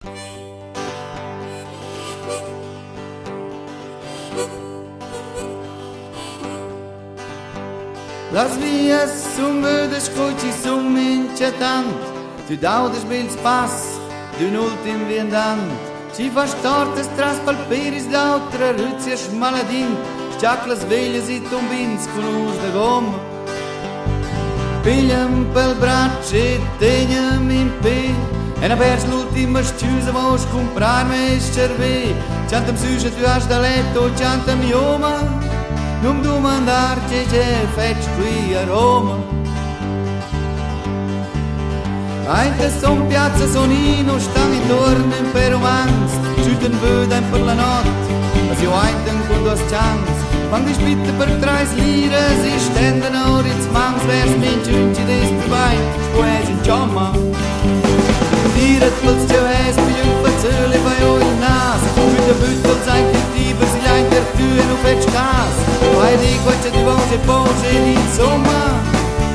Las vias son ödes coici son mincetant, tu daudes bils pass, d'un ultim viandant. Ci fa stortes tras palperis d'autra rüzias maladin, sciaclas veglias i tombins colors de gomma. Pigliam pel braccio e tegnam in pe, e na vers l'ultima sciusa vos comprar me cervè. Ciantam suscia tu has da letto, ciantam ioma. Non domandar che feci qui a Roma. Ainda son piazza sonino, stan intorno in per romans, giuden vöden per la notte, ma si ainda quando has chance. Fang die Spitte per 3 lire, si stenden or ins Mangs, vers min giunci des vorbei, spues in Giamma. Diret pels Geves, pigliun fazzöle bei oi in Nas, mit der Büttel sein Kitiber, si leint der Tür nu fetsch Gas. Vai di qua c'è di voce pose insomma,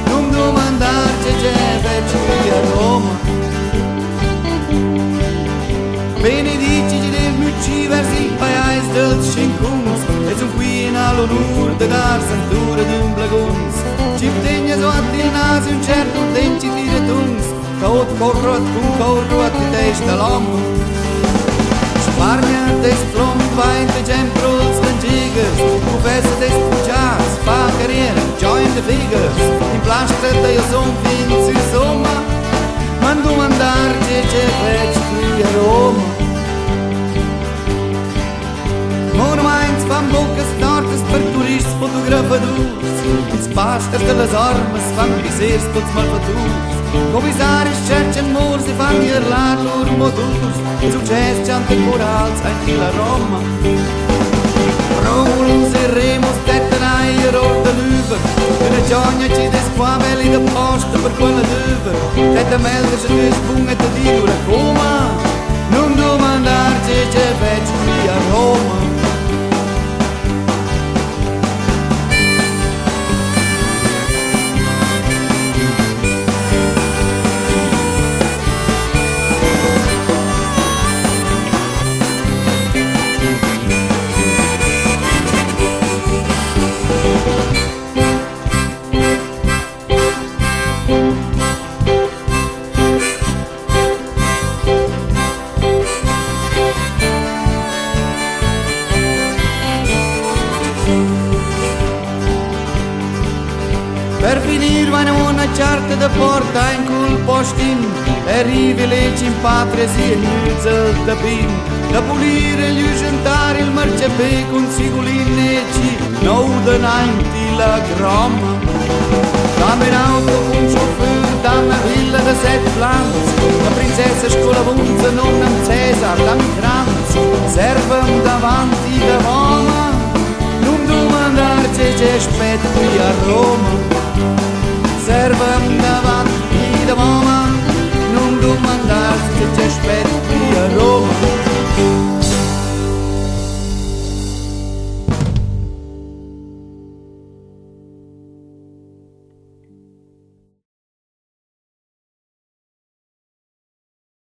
non domandar c'è fetch qui a Roma. Benedici ci del mucci versi bei eis del Schinkums, e son qui in all'onur de gar santura d'un blaguns. Ci tegna so at il naso un certo denci di retungs, caot corrot cum corrot di testa l'ommo. Spargna des plom wein de gemprols den Jigers, professor des Pujas, fa carriera, join the figures. In plastretta io son fin su somma, man domandar c'è fetch qui a Roma. Mono meins van bocas nortes per turists fotografadurs, ins pasters de las armes van bisers tots malfaturs. Comissaris cercen murs e fan irlar lor motors, succes ciante corals anche la Roma. Romulus e Remus tettenai e rol de l'uver, e la giogna ci des qua belli de posta per quella d'uver. Tetta melder se tu spunga te dico la coma, non domandar c'è fetch qui a Roma. Per finir vai una certa de porta in cul postin, e rivelegi in patria si e nüzel de pin, da pulire gli usentari il marciapè con sigulin e ci nou de nainti la gramma. Dammi in auto un chauffeur, dammi a villa de 7 plans, la princessa scolavunza non am Cesar, dammi Kranz, servem davanti da Roma, non domandar c'è spet qui a Roma. Servem davanti da Roma, non domandar c'è spet qui a Roma.